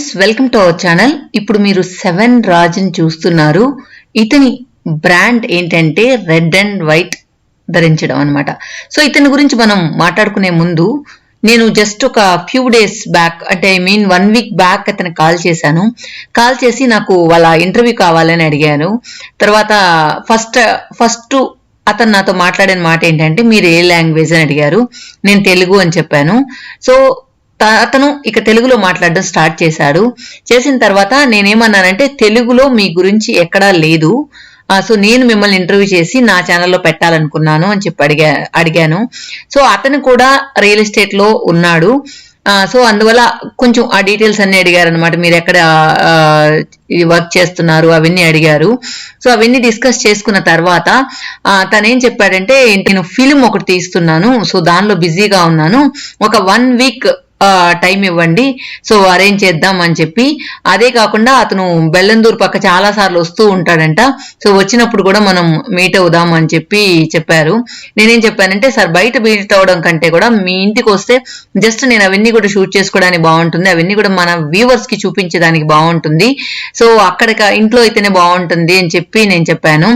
Friends, welcome to our channel. ఇప్పుడు మీరు 7 రాజ్ని చూస్తున్నారు. ఇతని బ్రాండ్ ఏంటంటే రెడ్ అండ్ వైట్ ధరించడం అనమాట. సో ఇతని గురించి మనం మాట్లాడుకునే ముందు నేను జస్ట్ ఒక ఫ్యూ డేస్ బ్యాక్, అంటే ఐ మీన్ 1 వీక్ బ్యాక్ అతను కాల్ చేశాను. కాల్ చేసి నాకు వాళ్ళ ఇంటర్వ్యూ కావాలని అడిగాను. తర్వాత ఫస్ట్ అతను నాతో మాట్లాడిన మాట ఏంటంటే మీరు ఏ లాంగ్వేజ్ అని అడిగారు. నేను తెలుగు అని చెప్పాను. సో అతను ఇక తెలుగులో మాట్లాడడం స్టార్ట్ చేశాడు. చేసిన తర్వాత నేనేమన్నానంటే తెలుగులో మీ గురించి ఎక్కడా లేదు, సో నేను మిమ్మల్ని ఇంటర్వ్యూ చేసి నా ఛానల్లో పెట్టాలనుకున్నాను అని చెప్పి అడిగాను. సో అతను కూడా రియల్ ఎస్టేట్ లో ఉన్నాడు. సో అందువల్ల కొంచెం ఆ డీటెయిల్స్ అన్ని అడిగారు అనమాట. మీరు ఎక్కడ వర్క్ చేస్తున్నారు అవన్నీ అడిగారు. సో అవన్నీ డిస్కస్ చేసుకున్న తర్వాత తనేం చెప్పాడంటే నేను ఫిల్మ్ ఒకటి తీస్తున్నాను, సో దానిలో బిజీగా ఉన్నాను, ఒక 1 వీక్ టైం ఇవ్వండి, సో అరేంజ్ చేద్దాం అని చెప్పి. అదే కాకుండా అతను బెల్లందూరు పక్క చాలా సార్లు వస్తూ ఉంటాడంట. సో వచ్చినప్పుడు కూడా మనం మీట్ అవుదాం అని చెప్పి చెప్పారు. నేనేం చెప్పానంటే సార్, బయట మీట్ అవడం కంటే కూడా మీ ఇంటికి వస్తే జస్ట్ నేను అవన్నీ కూడా షూట్ చేసుకోవడానికి బాగుంటుంది, అవన్నీ కూడా మన వ్యూవర్స్ కి చూపించడానికి బాగుంటుంది, సో అక్కడ ఇంట్లో అయితేనే బాగుంటుంది అని చెప్పి నేను చెప్పాను.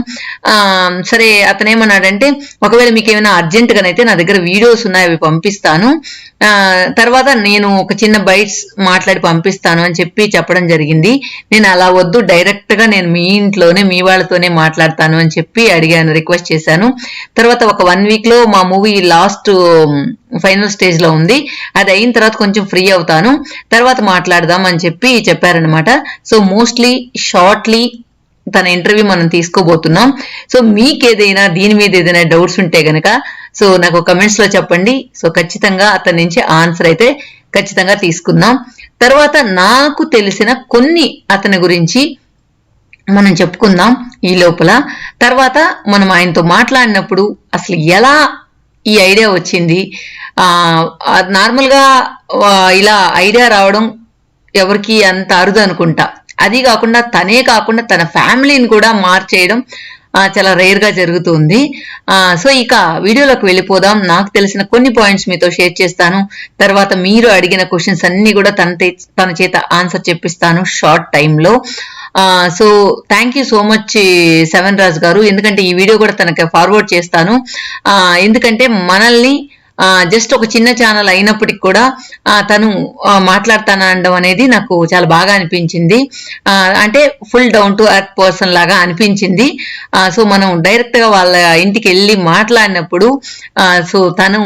సరే అతనేమన్నాడంటే ఒకవేళ మీకు ఏమైనా అర్జెంట్ గానైతే నా దగ్గర వీడియోస్ ఉన్నాయి, అవి పంపిస్తాను, తర్వాత నేను ఒక చిన్న బైట్స్ మాట్లాడి పంపిస్తాను అని చెప్పి చెప్పడం జరిగింది. నేను అలా వద్దు, డైరెక్ట్ గా నేను మీ ఇంట్లోనే మీ వాళ్ళతోనే మాట్లాడతాను అని చెప్పి అడిగాను, రిక్వెస్ట్ చేశాను. తర్వాత ఒక 1 వీక్ లో మా మూవీ లాస్ట్ ఫైనల్ స్టేజ్ లో ఉంది, అది అయిన తర్వాత కొంచెం ఫ్రీ అవుతాను, తర్వాత మాట్లాడదాం అని చెప్పి చెప్పారనమాట. సో మోస్ట్లీ షార్ట్లీ తన ఇంటర్వ్యూ మనం తీసుకోబోతున్నాం. సో మీకేదైనా దీని మీద ఏదైనా డౌట్స్ ఉంటే గనక సో నాకు కమెంట్స్ లో చెప్పండి. సో ఖచ్చితంగా అతని నుంచి ఆన్సర్ అయితే ఖచ్చితంగా తీసుకుందాం. తర్వాత నాకు తెలిసిన కొన్ని అతని గురించి మనం చెప్పుకుందాం ఈ లోపల. తర్వాత మనం ఆయనతో మాట్లాడినప్పుడు అసలు ఎలా ఈ ఐడియా వచ్చింది, నార్మల్ గా ఇలా ఐడియా రావడం ఎవరికి అంత అరుదు అనుకుంటా. అది కాకుండా తనే కాకుండా తన ఫ్యామిలీని కూడా మార్చేయడం చాలా రేర్ గా జరుగుతుంది. సో ఇక వీడియోలోకి వెళ్ళిపోదాం. నాకు తెలిసిన కొన్ని పాయింట్స్ మీతో షేర్ చేస్తాను. తర్వాత మీరు అడిగిన క్వశ్చన్స్ అన్ని కూడా తన చేత ఆన్సర్ చెప్పిస్తాను షార్ట్ టైంలో. So thank you so much 7 Raj గారు, ఎందుకంటే ఈ వీడియో కూడా తనకి ఫార్వర్డ్ చేస్తాను. ఎందుకంటే మనల్ని జస్ట్ ఒక చిన్న ఛానల్ అయినప్పటికి కూడా తను మాట్లాడతానడం అనేది నాకు చాలా బాగా అనిపించింది. అంటే full down to earth person లాగా అనిపించింది. సో మనం డైరెక్ట్ గా వాళ్ళ ఇంటికి వెళ్ళి మాట్లాడినప్పుడు సో తను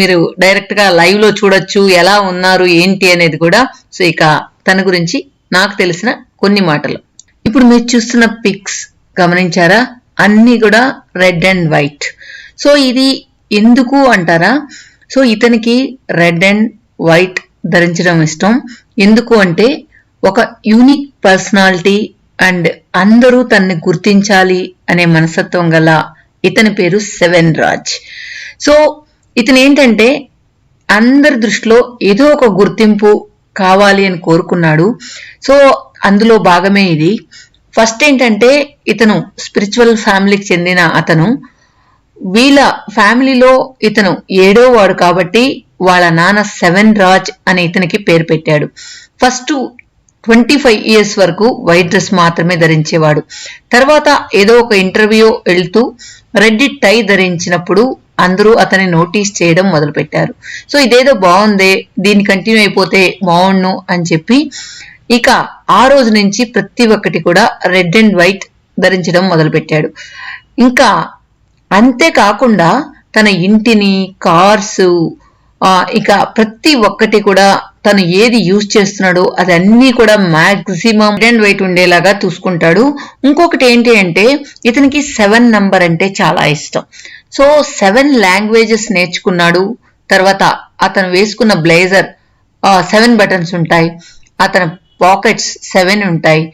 మీరు డైరెక్ట్ గా లైవ్ లో చూడొచ్చు ఎలా ఉన్నారు ఏంటి అనేది కూడా. సో ఇక తన గురించి నాకు తెలిసిన కొన్ని మాటలు. ఇప్పుడు మీరు చూస్తున్న పిక్స్ గమనించారా, అన్ని కూడా రెడ్ అండ్ వైట్. సో ఇది ఎందుకు అంటారా, సో ఇతనికి రెడ్ అండ్ వైట్ ధరించడం ఇష్టం. ఎందుకు అంటే ఒక యూనిక్ పర్సనాలిటీ అండ్ అందరూ తనని గుర్తించాలి అనే మనస్తత్వం గల ఇతని పేరు 7 రాజ్. సో ఇతను ఏంటంటే అందరి దృష్టిలో ఏదో ఒక గుర్తింపు కావాలి అని కోరుకున్నాడు. సో అందులో భాగమే ఇది. ఫస్ట్ ఏంటంటే ఇతను స్పిరిచువల్ ఫ్యామిలీకి చెందిన అతను. వీళ్ళ ఫ్యామిలీలో ఇతను 7వ వాడు కాబట్టి వాళ్ళ నాన్న 7 రాజ్ అని ఇతనికి పేరు పెట్టాడు. ఫస్ట్ 25 ఇయర్స్ వరకు వైట్ డ్రెస్ మాత్రమే ధరించేవాడు. తర్వాత ఏదో ఒక ఇంటర్వ్యూ వెళ్తూ రెడ్ టై ధరించినప్పుడు అందరూ అతన్ని నోటీస్ చేయడం మొదలు పెట్టారు. సో ఇదేదో బాగుందే, దీన్ని కంటిన్యూ అయిపోతే బాగుండు అని చెప్పి ఇక ఆ రోజు నుంచి ప్రతి ఒక్కటి కూడా రెడ్ అండ్ వైట్ ధరించడం మొదలు పెట్టాడు. ఇంకా అంతేకాకుండా తన ఇంటిని, కార్స్, ఇక ప్రతి ఒక్కటి కూడా తను ఏది యూజ్ చేస్తున్నాడో అది అన్ని కూడా మాక్సిమం రెడ్ అండ్ వైట్ ఉండేలాగా చూసుకుంటాడు. ఇంకొకటి ఏంటి అంటే ఇతనికి 7 నంబర్ అంటే చాలా ఇష్టం. సో 7 లాంగ్వేజెస్ నేర్చుకున్నాడు. తర్వాత అతను వేసుకున్న బ్లేజర్ 7 బటన్స్ ఉంటాయి, అతని పాకెట్స్ 7 ఉంటాయి.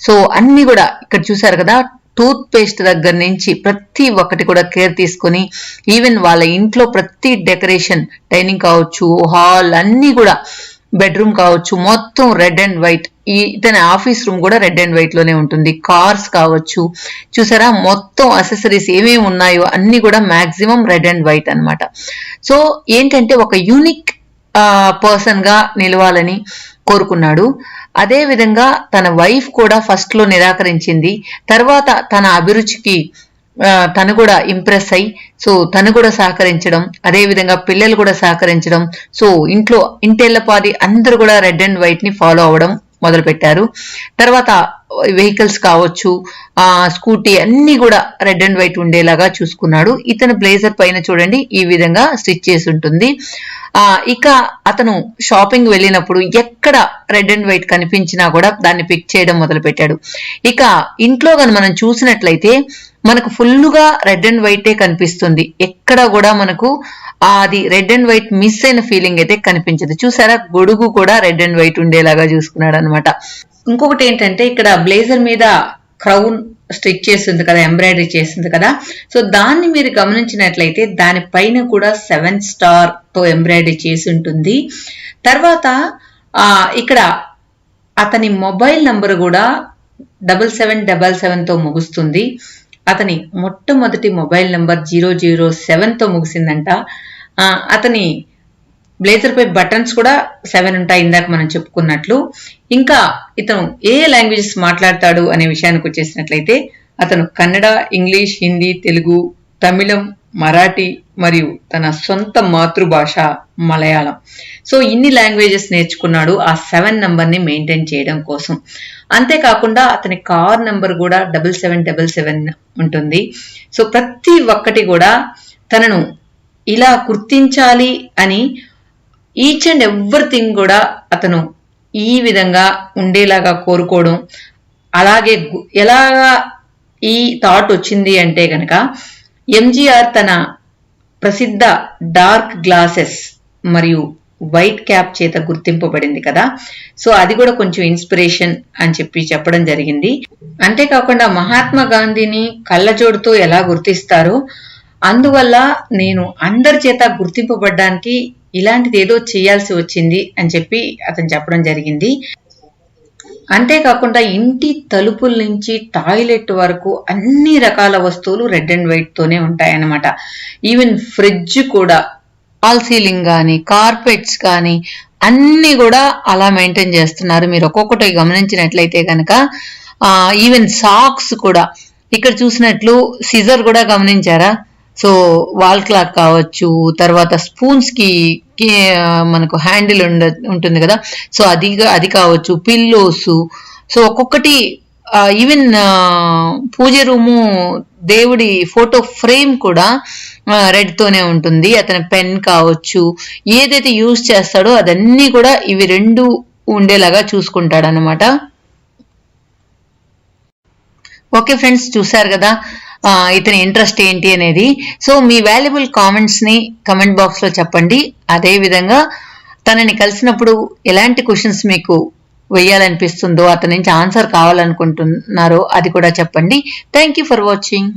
సో అన్ని కూడా ఇక్కడ చూసారు కదా, టూత్ పేస్ట్ దగ్గర నుంచి ప్రతి ఒక్కటి కూడా కేర్ తీసుకొని ఈవెన్ వాళ్ళ ఇంట్లో ప్రతి డెకరేషన్, డైనింగ్ కావచ్చు, హాల్ అన్ని కూడా, బెడ్రూమ్ కావచ్చు, మొత్తం రెడ్ అండ్ వైట్. ఇతని ఆఫీస్ రూమ్ కూడా రెడ్ అండ్ వైట్ లోనే ఉంటుంది. కార్స్ కావచ్చు, చూసారా మొత్తం అసెసరీస్ ఏమేమి ఉన్నాయో అన్ని కూడా మాక్సిమం రెడ్ అండ్ వైట్ అన్నమాట. సో ఏంటంటే ఒక యూనిక్ పర్సన్ గా నిలవాలని కోరుకున్నాడు. అదే విధంగా తన వైఫ్ కూడా ఫస్ట్ లో నిరాకరించింది. తర్వాత తన అభిరుచికి తను కూడా ఇంప్రెస్ అయ్యి సో తను కూడా సహకరించడం, అదే విధంగా పిల్లలు కూడా సహకరించడం. సో ఇంట్లో ఇంటెల్లపాది అందరూ కూడా రెడ్ అండ్ వైట్ ని ఫాలో అవ్వడం మొదలు పెట్టారు. తర్వాత వెహికల్స్ కావచ్చు, స్కూటీ అన్ని కూడా రెడ్ అండ్ వైట్ ఉండేలాగా చూసుకున్నాడు. ఇతను బ్లేజర్ పైన చూడండి ఈ విధంగా స్టిచ్ చేసి ఉంటుంది. ఇక అతను షాపింగ్ వెళ్ళినప్పుడు ఎక్కడ రెడ్ అండ్ వైట్ కనిపించినా కూడా దాన్ని పిక్ చేయడం మొదలు పెట్టాడు. ఇక ఇంట్లో కానీ మనం చూసినట్లయితే మనకు ఫుల్గా రెడ్ అండ్ వైటే కనిపిస్తుంది. ఎక్కడ కూడా మనకు అది రెడ్ అండ్ వైట్ మిస్ అయిన ఫీలింగ్ అయితే కనిపించదు. చూసారా, గొడుగు కూడా రెడ్ అండ్ వైట్ ఉండేలాగా చూసుకున్నాడు అనమాట. ఇంకొకటి ఏంటంటే ఇక్కడ బ్లేజర్ మీద క్రౌన్ స్టిచ్ చేస్తుంది కదా, ఎంబ్రాయిడరీ చేస్తుంది కదా. సో దాన్ని మీరు గమనించినట్లయితే దానిపైన కూడా 7 స్టార్ తో ఎంబ్రాయిడరీ చేసి ఉంటుంది. తర్వాత ఇక్కడ అతని మొబైల్ నంబర్ కూడా 7777 తో ముగుస్తుంది. అతని మొట్టమొదటి మొబైల్ నంబర్ 007 తో ముగిసిందంట. అతని బ్లేజర్ పై బటన్స్ కూడా 7 ఉంటాయి ఇందాక మనం చెప్పుకున్నట్లు. ఇంకా ఇతను ఏ లాంగ్వేజెస్ మాట్లాడతాడు అనే విషయానికి వచ్చేసినట్లయితే అతను కన్నడ, ఇంగ్లీష్, హిందీ, తెలుగు, తమిళం, మరాఠీ మరియు తన సొంత మాతృభాష మలయాళం. సో ఇన్ని లాంగ్వేజెస్ నేర్చుకున్నాడు ఆ 7 నంబర్ని మెయింటైన్ చేయడం కోసం. అంతేకాకుండా అతని కార్ నంబర్ కూడా 7777 ఉంటుంది. సో ప్రతి ఒక్కటి కూడా తనను ఇలా గుర్తించాలి అని ఈచ్ అండ్ ఎవ్రీథింగ్ కూడా అతను ఈ విధంగా ఉండేలాగా కోరుకోవడం. అలాగే ఎలాగా ఈ థాట్ వచ్చింది అంటే గనక ఎంజీఆర్ తన ప్రసిద్ధ డార్క్ గ్లాసెస్ మరియు వైట్ క్యాప్ చేత గుర్తింపబడింది కదా. సో అది కూడా కొంచెం ఇన్స్పిరేషన్ అని చెప్పడం జరిగింది. అంతేకాకుండా మహాత్మా గాంధీని కళ్ళజోడుతో ఎలా గుర్తిస్తారో అందువల్ల నేను అందరి చేత గుర్తింపబడ్డానికి ఇలాంటిది ఏదో చేయాల్సి వచ్చింది అని అతను చెప్పడం జరిగింది. అంతేకాకుండా ఇంటి తలుపుల నుంచి టాయిలెట్ వరకు అన్ని రకాల వస్తువులు రెడ్ అండ్ వైట్ తోనే ఉంటాయన్నమాట. ఈవెన్ ఫ్రిడ్జ్ కూడా, వాల్ సీలింగ్ కానీ, కార్పెట్స్ కానీ అన్ని కూడా అలా మెయింటైన్ చేస్తున్నారు. మీరు ఒక్కొక్కటి గమనించినట్లయితే కనుక ఈవెన్ సాక్స్ కూడా ఇక్కడ చూసినట్లు సిజర్ కూడా గమనించారా. సో వాల్ క్లాక్ కావచ్చు, తర్వాత స్పూన్స్ కి మనకు హ్యాండిల్ ఉంటుంది కదా, సో అది కావచ్చు, పిల్లోస్. సో ఒక్కొక్కటి ఈవెన్ పూజ రూము దేవుడి ఫోటో ఫ్రేమ్ కూడా రెడ్ తోనే ఉంటుంది. అతని పెన్ కావచ్చు, ఏదైతే యూజ్ చేస్తాడో అదన్నీ కూడా ఇవి 2 ఉండేలాగా చూసుకుంటాడు అనమాట. ఓకే ఫ్రెండ్స్, చూసారు కదా ఇతని ఇంట్రెస్ట్ ఏంటి అనేది. సో మీ వాల్యుబుల్ కామెంట్స్ ని కమెంట్ బాక్స్ లో చెప్పండి. అదే విధంగా తనని కలిసినప్పుడు ఎలాంటి క్వశ్చన్స్ మీకు వేయాలనిపిస్తుందో, అతని నుంచి ఆన్సర్ కావాలనుకుంటున్నారో అది కూడా చెప్పండి. Thank you for watching.